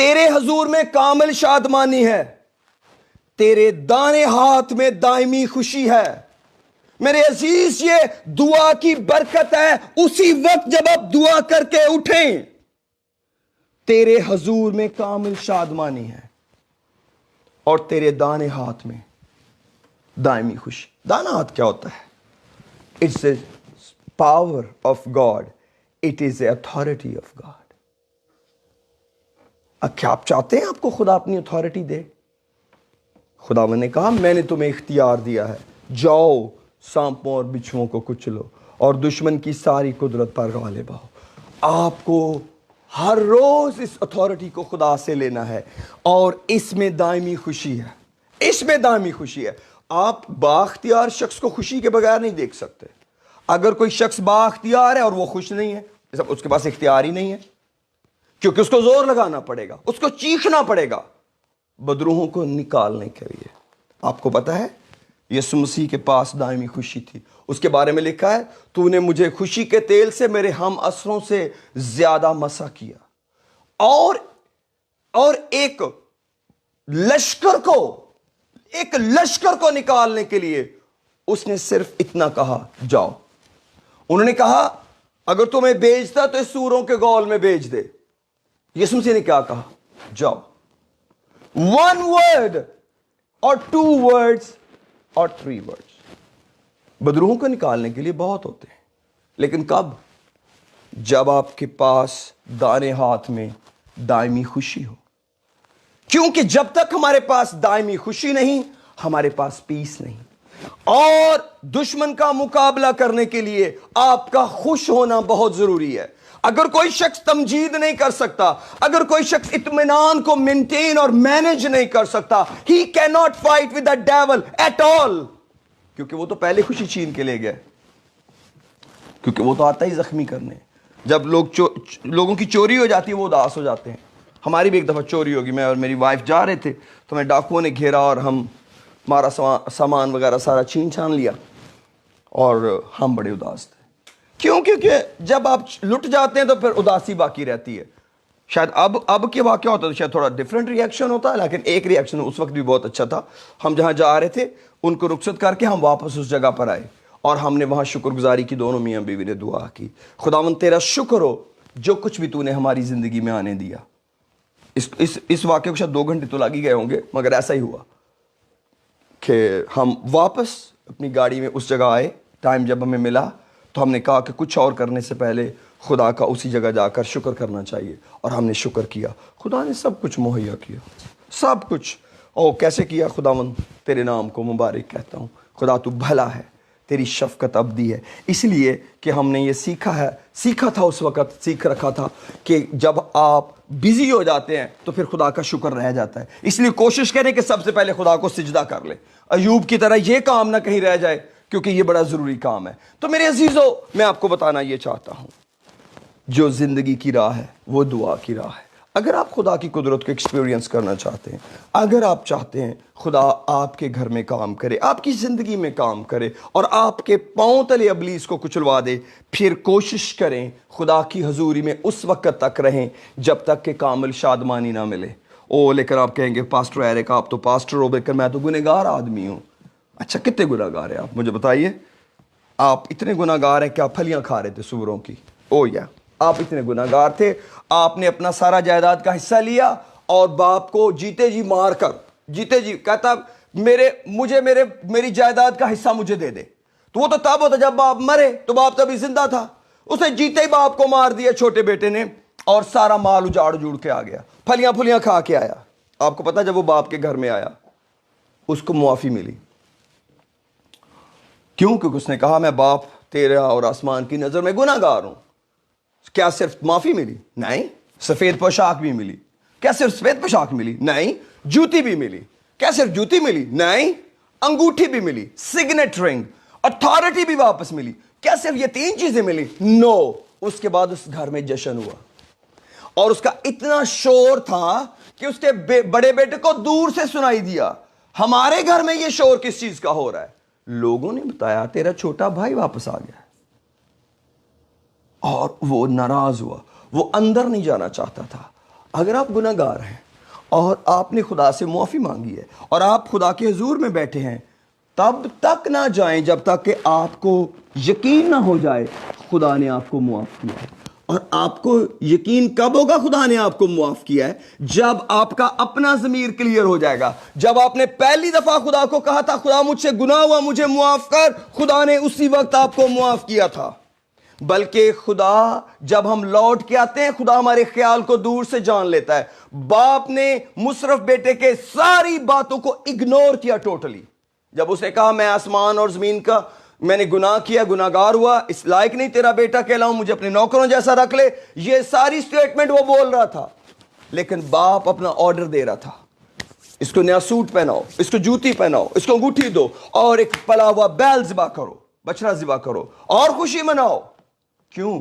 [SPEAKER 1] تیرے حضور میں کامل شادمانی ہے، تیرے دانے ہاتھ میں دائمی خوشی ہے۔ میرے عزیز، یہ دعا کی برکت ہے اسی وقت جب آپ دعا کر کے اٹھیں۔ تیرے حضور میں کامل شادمانی ہے اور تیرے دانے ہاتھ میں دائمی خوشی۔ دانا ہاتھ کیا ہوتا ہے؟ It's a power of God, it is a authority of God. کیا آپ چاہتے ہیں آپ کو خدا اپنی اتھارٹی دے؟ خداوند نے کہا میں نے تمہیں اختیار دیا ہے، جاؤ سانپوں اور بچھوؤں کو کچلو اور دشمن کی ساری قدرت پر غالب آؤ۔ آپ کو ہر روز اس اتھارٹی کو خدا سے لینا ہے اور اس میں دائمی خوشی ہے، اس میں دائمی خوشی ہے۔ آپ بااختیار شخص کو خوشی کے بغیر نہیں دیکھ سکتے۔ اگر کوئی شخص بااختیار ہے اور وہ خوش نہیں ہے، اس کے پاس اختیار ہی نہیں ہے، کیونکہ اس کو زور لگانا پڑے گا، اس کو چیخنا پڑے گا بدروحوں کو نکالنے کے لیے۔ آپ کو پتا ہے یسوع مسیح کے پاس دائمی خوشی تھی، اس کے بارے میں لکھا ہے تو نے مجھے خوشی کے تیل سے میرے ہم اسروں سے زیادہ مسح کیا، اور ایک لشکر کو نکالنے کے لیے اس نے صرف اتنا کہا، جاؤ۔ انہوں نے کہا اگر تمہیں بھیجتا تو اس سوروں کے گول میں بھیج دے۔ یسوع مسیح نے کیا کہا؟ جاؤ۔ ون ورڈ اور ٹو ورڈز اور تھری ورڈز بدروحوں کو نکالنے کے لیے بہت ہوتے ہیں، لیکن کب؟ جب آپ کے پاس دانے ہاتھ میں دائمی خوشی ہو، کیونکہ جب تک ہمارے پاس دائمی خوشی نہیں ہمارے پاس پیس نہیں۔ اور دشمن کا مقابلہ کرنے کے لیے آپ کا خوش ہونا بہت ضروری ہے۔ اگر کوئی شخص تمجید نہیں کر سکتا، اگر کوئی شخص اطمینان کو مینٹین اور مینج نہیں کر سکتا، he cannot fight with the devil at all، کیونکہ وہ تو پہلے خوشی چھین کے لے گئے، کیونکہ وہ تو آتا ہی زخمی کرنے۔ جب لوگوں کی چوری ہو جاتی ہے وہ اداس ہو جاتے ہیں۔ ہماری بھی ایک دفعہ چوری ہوگی، میں اور میری وائف جا رہے تھے تو ہمیں ڈاکوؤں نے گھیرا اور ہمارا سامان وغیرہ سارا چھین چھان لیا اور ہم بڑے اداس تھے۔ کیوں؟ کیونکہ جب آپ لٹ جاتے ہیں تو پھر اداسی باقی رہتی ہے۔ شاید اب کے واقعہ ہوتا تو شاید تھوڑا ڈیفرنٹ ریئیکشن ہوتا، لیکن ایک ریئیکشن اس وقت بھی بہت اچھا تھا۔ ہم جہاں جا رہے تھے ان کو رخصت کر کے ہم واپس اس جگہ پر آئے اور ہم نے وہاں شکر گزاری کی، دونوں میاں بیوی نے دعا کی، خداوند تیرا شکر ہو جو کچھ بھی تو نے ہماری زندگی میں آنے دیا۔ اس واقعے کو شاید 2 گھنٹے تو لگ ہی گئے ہوں گے، مگر ایسا ہی ہوا کہ ہم واپس اپنی گاڑی میں اس جگہ آئے۔ ٹائم جب ہمیں ملا تو ہم نے کہا کہ کچھ اور کرنے سے پہلے خدا کا اسی جگہ جا کر شکر کرنا چاہیے، اور ہم نے شکر کیا۔ خدا نے سب کچھ مہیا کیا، سب کچھ۔ کیسے کیا؟ خداوند تیرے نام کو مبارک کہتا ہوں، خدا تو بھلا ہے، تیری شفقت ابدی ہے۔ اس لیے کہ ہم نے یہ سیکھا تھا اس وقت، سیکھ رکھا تھا کہ جب آپ بزی ہو جاتے ہیں تو پھر خدا کا شکر رہ جاتا ہے۔ اس لیے کوشش کریں کہ سب سے پہلے خدا کو سجدہ کر لیں، ایوب کی طرح یہ کام نہ کہیں رہ جائے، کیونکہ یہ بڑا ضروری کام ہے۔ تو میرے عزیزو، میں آپ کو بتانا یہ چاہتا ہوں، جو زندگی کی راہ ہے وہ دعا کی راہ ہے۔ اگر آپ خدا کی قدرت کو ایکسپیرینس کرنا چاہتے ہیں، اگر آپ چاہتے ہیں خدا آپ کے گھر میں کام کرے، آپ کی زندگی میں کام کرے اور آپ کے پاؤں تلے ابلیس کو کچلوا دے، پھر کوشش کریں خدا کی حضوری میں اس وقت تک رہیں جب تک کہ کامل شادمانی نہ ملے۔ لیکن آپ کہیں گے پاسٹر ایرک آپ تو پاسٹر ہو، لیکن میں تو گنہگار آدمی ہوں۔ اچھا، کتنے گنہگار ہیں آپ؟ مجھے بتائیے۔ آپ اتنے گنہگار ہیں کہ آپ پھلیاں کھا رہے تھے سوروں کی؟ آپ اتنے گنہگار تھے، آپ نے اپنا سارا جائیداد کا حصہ لیا اور باپ کو جیتے جی کہتا میری جائیداد کا حصہ مجھے دے دے۔ تو وہ تو تب ہوتا جب باپ مرے، تو باپ تبھی زندہ تھا۔ اس نے جیتے ہی باپ کو مار دیا چھوٹے بیٹے نے، اور سارا مال اجاڑ کے آ گیا، پھلیاں کھا کے آیا۔ آپ کو پتا جب وہ باپ کے گھر میں آیا اس کو معافی ملی۔ کیوں؟ کیونکہ اس نے کہا میں باپ تیرا اور آسمان کی نظر میں گنہگار ہوں۔ کیا صرف معافی ملی؟ نہیں، سفید پوشاک بھی ملی۔ کیا صرف سفید پوشاک ملی؟ نہیں، جوتی بھی ملی۔ کیا صرف جوتی ملی؟ نہیں، انگوٹھی بھی ملی، سگنیٹ رنگ، اتھارٹی بھی واپس ملی۔ کیا صرف یہ 3 چیزیں ملی؟ نو۔ اس کے بعد اس گھر میں جشن ہوا، اور اس کا اتنا شور تھا کہ اس کے بڑے بیٹے کو دور سے سنائی دیا۔ ہمارے گھر میں یہ شور کس چیز کا ہو رہا ہے؟ لوگوں نے بتایا تیرا چھوٹا بھائی واپس آ گیا، اور وہ ناراض ہوا، وہ اندر نہیں جانا چاہتا تھا۔ اگر آپ گناہگار ہیں اور آپ نے خدا سے معافی مانگی ہے اور آپ خدا کے حضور میں بیٹھے ہیں، تب تک نہ جائیں جب تک کہ آپ کو یقین نہ ہو جائے خدا نے آپ کو معاف کیا ہے۔ اور آپ کو یقین کب ہوگا خدا نے آپ کو معاف کیا ہے؟ جب آپ کا اپنا ضمیر کلیئر ہو جائے گا۔ جب آپ نے پہلی دفعہ خدا کو کہا تھا خدا مجھ سے گناہ ہوا مجھے معاف کر، خدا نے اسی وقت آپ کو معاف کیا تھا۔ بلکہ خدا جب ہم لوٹ کے آتے ہیں، خدا ہمارے خیال کو دور سے جان لیتا ہے۔ باپ نے مصرف بیٹے کے ساری باتوں کو اگنور کیا ٹوٹلی۔ جب اس نے کہا میں آسمان اور زمین کا میں نے گناہ کیا، گناہگار ہوا، اس لائق نہیں تیرا بیٹا کہلاؤں، مجھے اپنے نوکروں جیسا رکھ لے، یہ ساری سٹیٹمنٹ وہ بول رہا تھا، لیکن باپ اپنا آرڈر دے رہا تھا، اس کو نیا سوٹ پہناؤ، اس کو جوتی پہناؤ، اس کو انگوٹھی دو، اور ایک پلا ہوا بیل ذبح کرو، بچڑا ذبح کرو اور خوشی مناؤ۔ کیوں؟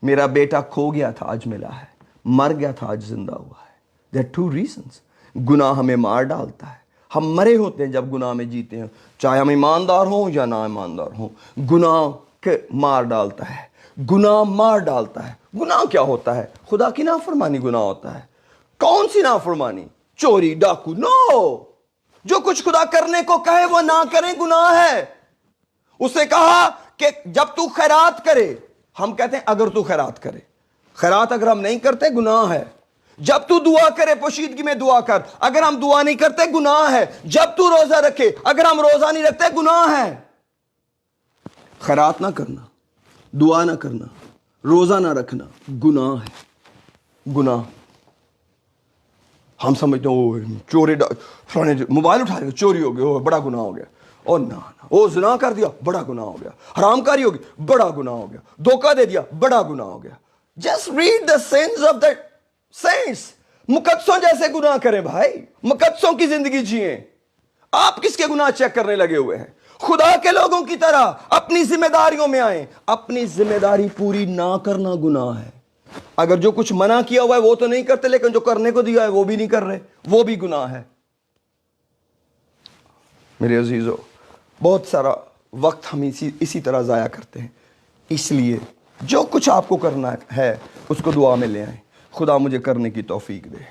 [SPEAKER 1] میرا بیٹا کھو گیا تھا آج ملا ہے، مر گیا تھا آج زندہ ہوا ہے۔ There are 2 reasons۔ گناہ ہمیں مار ڈالتا ہے، ہم مرے ہوتے ہیں جب گناہ میں جیتے ہیں، چاہے ہم ایماندار ہوں یا نا ایماندار ہوں، گناہ کے مار ڈالتا ہے، گناہ مار ڈالتا ہے۔ گناہ کیا ہوتا ہے؟ خدا کی نافرمانی گناہ ہوتا ہے۔ کون سی نافرمانی؟ چوری، ڈاکو؟ نو، جو کچھ خدا کرنے کو کہے وہ نہ کریں گناہ ہے۔ اس نے کہا کہ جب تو خیرات کرے، ہم کہتے ہیں اگر تو خیرات کرے، خیرات اگر ہم نہیں کرتے گناہ ہے۔ جب تو دعا کرے پوشیدگی میں دعا کر، اگر ہم دعا نہیں کرتے گناہ ہے۔ جب تو روزہ رکھے، اگر ہم روزہ نہیں رکھتے گناہ ہے۔ خیرات نہ کرنا، دعا نہ کرنا، روزہ نہ رکھنا گناہ ہے، گناہ۔ ہم سمجھتے ہیں چوری، موبائل اٹھا لیا چوری ہو گیا، بڑا گناہ ہو گیا، اور نہ وہ زنا کر دیا بڑا گناہ ہو گیا، حرام کاری ہو گئی بڑا گناہ ہو گیا، دھوکہ دے دیا بڑا گناہ ہو گیا۔ Just read the sins of the saints. مقدسوں جیسے گناہ کریں بھائی، مقدسوں کی زندگی جئیں۔ آپ کس کے گناہ چیک کرنے لگے ہوئے ہیں؟ خدا کے لوگوں کی طرح اپنی ذمہ داریوں میں آئیں۔ اپنی ذمہ داری پوری نہ کرنا گناہ ہے۔ اگر جو کچھ منع کیا ہوا ہے وہ تو نہیں کرتے، لیکن جو کرنے کو دیا ہے وہ بھی نہیں کر رہے، وہ بھی گناہ ہے۔ میرے عزیزو، بہت سارا وقت ہم اسی طرح ضائع کرتے ہیں۔ اس لیے جو کچھ آپ کو کرنا ہے اس کو دعا میں لے آئیں۔ خدا مجھے کرنے کی توفیق دے،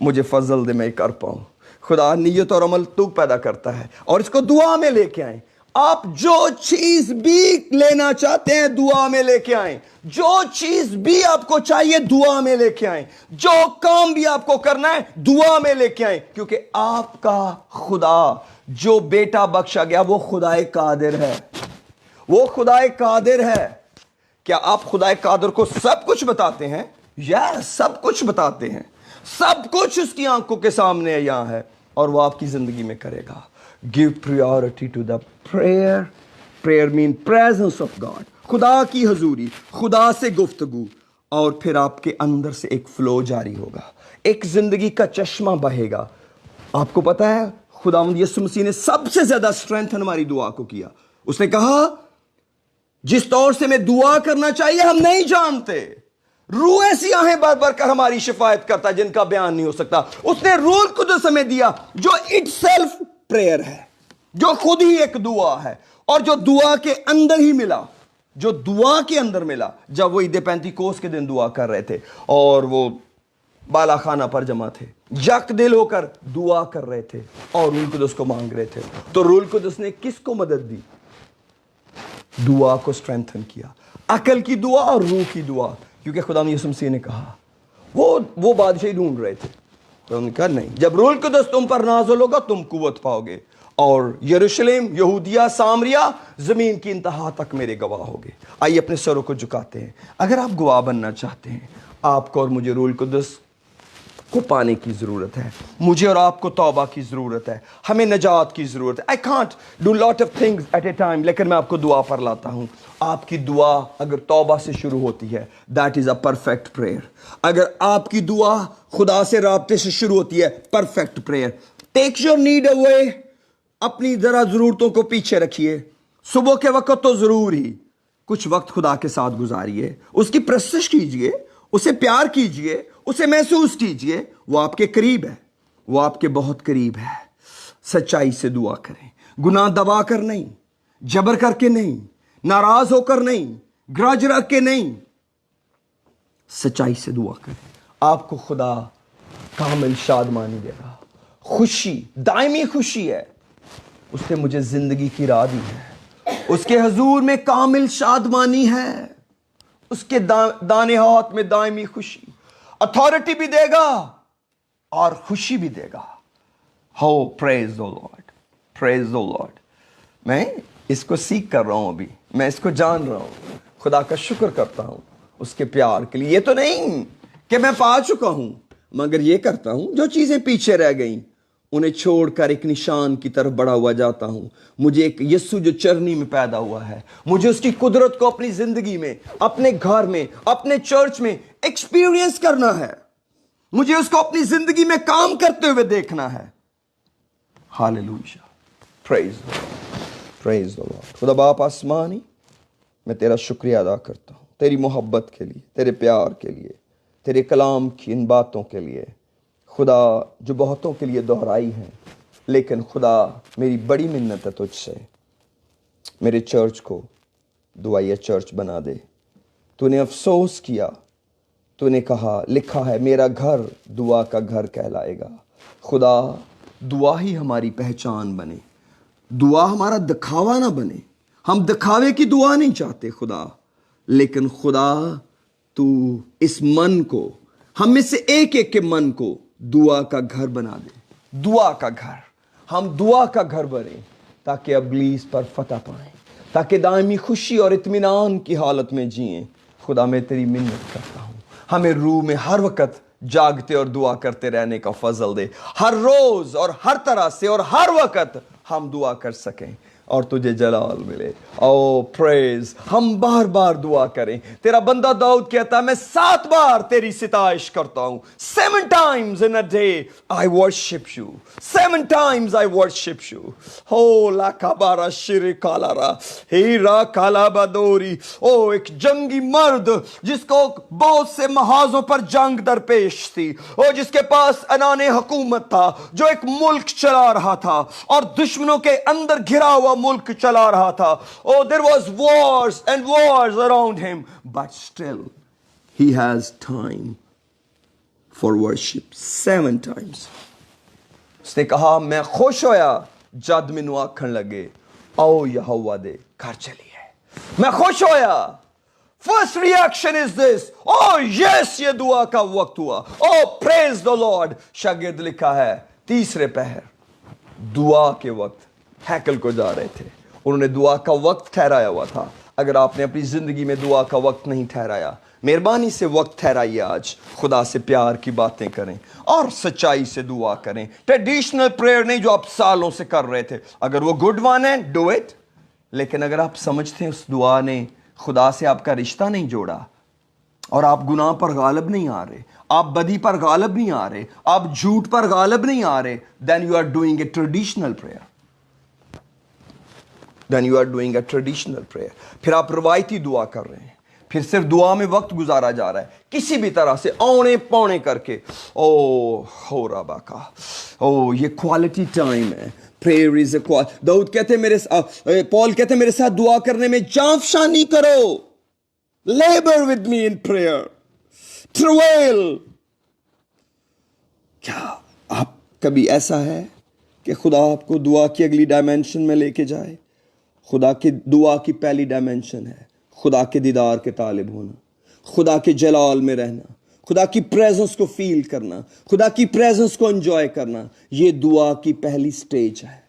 [SPEAKER 1] مجھے فضل دے، میں کر پاؤں۔ خدا نیت اور عمل تو پیدا کرتا ہے، اور اس کو دعا میں لے کے آئیں۔ آپ جو چیز بھی لینا چاہتے ہیں دعا میں لے کے آئیں، جو چیز بھی آپ کو چاہیے دعا میں لے کے آئیں، جو کام بھی آپ کو کرنا ہے دعا میں لے کے آئیں، کیونکہ آپ کا خدا جو بیٹا بخشا گیا وہ خدائے قادر ہے، وہ خدائے قادر ہے۔ کیا آپ خدائے قادر کو سب کچھ بتاتے ہیں؟ یس، سب کچھ بتاتے ہیں، سب کچھ اس کی آنکھوں کے سامنے یہاں ہے، اور وہ آپ کی زندگی میں کرے گا۔ Give priority to the prayer. Prayer means presence of God. خدا کی حضوری، خدا سے گفتگو، اور پھر آپ کے اندر سے ایک فلو جاری ہوگا، ایک زندگی کا چشمہ بہے گا۔ آپ کو پتا ہے خداوند یسوع مسیح نے سب سے زیادہ اسٹرینتھن ہماری دعا کو کیا۔ اس نے کہا جس طور سے میں دعا کرنا چاہیے ہم نہیں جانتے، روح ایسی آہیں بھر بھر کر ہماری شفایت کرتا ہے جن کا بیان نہیں ہو سکتا۔ اس نے روح القدس ہمیں دیا جو اٹ سیلف پریئر ہے، جو خود ہی ایک دعا ہے، اور جو دعا کے اندر ہی ملا، جو دعا کے اندر ملا جب وہ عید پینتیکوس کے دن دعا کر رہے تھے اور وہ بالا خانہ پر جمع تھے، یک دل ہو کر دعا کر رہے تھے اور روح القدس کو مانگ رہے تھے، تو روح القدس نے کس کو مدد دی؟ دعا کو اسٹرینتھن کیا، عقل کی دعا اور روح کی دعا، کیونکہ خدا یسوع مسیح نے کہا وہ بادشاہی ڈھونڈ رہے تھے، تو انہوں نے کہا نہیں، جب روح القدس تم پر نازل ہوگا تم قوت پاؤ گے، اور یروشلم، یہودیہ، سامریہ، زمین کی انتہا تک میرے گواہ ہوگے۔ آئیے اپنے سروں کو جھکاتے ہیں۔ اگر آپ گواہ بننا چاہتے ہیں، آپ کو اور مجھے روح القدس کو پانے کی ضرورت ہے، مجھے اور آپ کو توبہ کی ضرورت ہے، ہمیں نجات کی ضرورت ہے۔ I can't do lot of things at a time، لیکن میں آپ کو دعا پر لاتا ہوں۔ آپ کی دعا اگر توبہ سے شروع ہوتی ہے that is a perfect prayer۔ اگر آپ کی دعا خدا سے رابطے سے شروع ہوتی ہے perfect prayer۔ Take your need away، اپنی ذرا ضرورتوں کو پیچھے رکھیے، صبح کے وقت تو ضرور ہی کچھ وقت خدا کے ساتھ گزاریے، اس کی پرستش کیجئے، اسے پیار کیجئے، اسے محسوس کیجئے، وہ آپ کے قریب ہے، وہ آپ کے بہت قریب ہے۔ سچائی سے دعا کریں، گناہ دبا کر نہیں، جبر کر کے نہیں، ناراض ہو کر نہیں، گرج رکھ کے نہیں، سچائی سے دعا کریں۔ آپ کو خدا کامل شادمانی دے گا. خوشی, دائمی خوشی ہے. اس نے مجھے زندگی کی راہ دی ہے. اس کے حضور میں کامل شادمانی ہے. اس کے دانے ہاتھ میں دائمی خوشی. اتھارٹی بھی دے گا اور خوشی بھی دے گا. ہو پریز دی لارڈ, پریز دی لارڈ. میں اس کو سیکھ کر رہا ہوں, ابھی میں اس کو جان رہا ہوں. خدا کا شکر کرتا ہوں اس کے پیار کے لیے. یہ تو نہیں کہ میں پا چکا ہوں, مگر یہ کرتا ہوں جو چیزیں پیچھے رہ گئیں انہیں چھوڑ کر ایک نشان کی طرف بڑھا ہوا جاتا ہوں. مجھے ایک یسوع جو چرنی میں پیدا ہوا ہے, مجھے اس کی قدرت کو اپنی زندگی میں, اپنے گھر میں, اپنے چرچ میں ایکسپیرینس کرنا ہے. مجھے اس کو اپنی زندگی میں کام کرتے ہوئے دیکھنا ہے. ہاللیلویا, پریز دی لارڈ, پریز دی لارڈ. خدا باپ آسمانی, میں تیرا شکریہ ادا کرتا ہوں تیری محبت کے لیے, تیرے پیار کے لیے, تیرے کلام کی ان باتوں کے لیے. خدا جو بہتوں کے لیے دہرائی ہیں, لیکن خدا میری بڑی منت ہے تجھ سے, میرے چرچ کو دعائیہ چرچ بنا دے. تو نے افسوس کیا, تو نے کہا, لکھا ہے میرا گھر دعا کا گھر کہلائے گا. خدا دعا ہی ہماری پہچان بنے, دعا ہمارا دکھاوا نہ بنے. ہم دکھاوے کی دعا نہیں چاہتے خدا, لیکن خدا تو اس من کو, ہم میں سے ایک ایک کے من کو دعا کا گھر بنا دے. دعا کا گھر, ہم دعا کا گھر بنیں تاکہ ابلیس پر فتح پائیں, تاکہ دائمی خوشی اور اطمینان کی حالت میں جئیں. خدا میں تیری منت کرتا ہوں, ہمیں روح میں ہر وقت جاگتے اور دعا کرتے رہنے کا فضل دے. ہر روز اور ہر طرح سے اور ہر وقت ہم دعا کر سکیں اور تجھے جلال ملے. او پریز, ہم بار بار دعا کریں. تیرا بندہ داؤد کہتا ہے میں 7 بار تیری ستائش کرتا ہوں. 7 times in a day I worship you. 7 times I worship you. Oh la kabara shiri kalara hira kalabadori. او ایک جنگی مرد جس کو بہت سے محاذوں پر جنگ درپیش تھی, او جس کے پاس عنان حکومت تھا, جو ایک ملک چلا رہا تھا اور دشمنوں کے اندر گھرا ہوا ملک چلا رہا تھا. Oh, there was wars and wars around him, but still he has time for worship. 7 times. اس نے کہا میں خوش ہویا جد مینوں آکھن لگے او یہوہ دے گھر چلیے. میں خوش ہویا. First reaction is this, oh yes, یہ دعا کا وقت ہوا. Oh praise the Lord. شاگرد لکھا ہے تیسرے پہر دعا کے وقت ہیکل کو جا رہے تھے, انہوں نے دعا کا وقت ٹھہرایا ہوا تھا. اگر آپ نے اپنی زندگی میں دعا کا وقت نہیں ٹھہرایا, مہربانی سے وقت ٹھہرائیے. آج خدا سے پیار کی باتیں کریں اور سچائی سے دعا کریں. ٹریڈیشنل پریئر نہیں جو آپ سالوں سے کر رہے تھے, اگر وہ گڈ ون ہے ڈو اٹ, لیکن اگر آپ سمجھتے ہیں اس دعا نے خدا سے آپ کا رشتہ نہیں جوڑا اور آپ گناہ پر غالب نہیں آ رہے, آپ بدی پر غالب نہیں آ رہے, آپ جھوٹ پر غالب نہیں آ رہے, then you are doing a traditional prayer. Then you are doing a traditional prayer. پھر آپ روایتی دعا کر رہے ہیں, پھر صرف دعا میں وقت گزارا جا رہا ہے کسی بھی طرح سے اونے پونے کر کے. او ہو ربا کا, او یہ کوالٹی ٹائم ہے. Prayer is a quality. داؤد کہتے ہیں پال کہتے ہیں میرے ساتھ دعا کرنے میں جان فشانی کرو. Labor with me in prayer. Travail. کیا آپ کبھی ایسا ہے کہ خدا آپ کو دعا کی اگلی ڈائمینشن میں لے کے جائے؟ خدا کی دعا کی پہلی ڈائمینشن ہے خدا کے دیدار کے طالب ہونا, خدا کے جلال میں رہنا, خدا کی پریزنس کو فیل کرنا, خدا کی پریزنس کو انجوائے کرنا. یہ دعا کی پہلی سٹیج ہے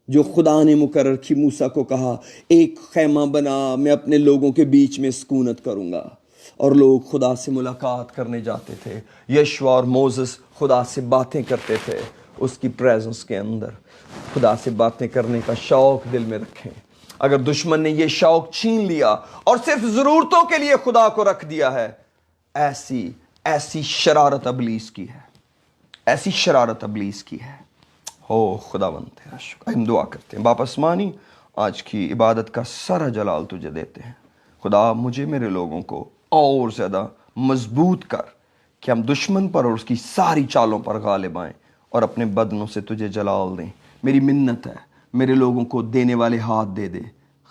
[SPEAKER 1] جو خدا نے مقرر کی. موسیٰ کو کہا ایک خیمہ بنا, میں اپنے لوگوں کے بیچ میں سکونت کروں گا, اور لوگ خدا سے ملاقات کرنے جاتے تھے. یشوع اور موسیٰ خدا سے باتیں کرتے تھے اس کی پریزنس کے اندر. خدا سے باتیں کرنے کا شوق دل میں رکھیں. اگر دشمن نے یہ شوق چھین لیا اور صرف ضرورتوں کے لیے خدا کو رکھ دیا ہے, ایسی شرارت ابلیس کی ہے, ایسی شرارت ابلیس کی ہے. ہو خداوند تیرا شکر. ہم دعا کرتے ہیں. باپ آسمانی, آج کی عبادت کا سارا جلال تجھے دیتے ہیں. خدا مجھے میرے لوگوں کو اور زیادہ مضبوط کر کہ ہم دشمن پر اور اس کی ساری چالوں پر غالب آئیں اور اپنے بدنوں سے تجھے جلال دیں. میری منت ہے میرے لوگوں کو دینے والے ہاتھ دے دے,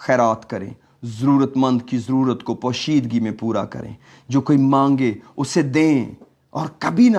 [SPEAKER 1] خیرات کریں, ضرورت مند کی ضرورت کو پوشیدگی میں پورا کریں. جو کوئی مانگے اسے دیں اور کبھی نہ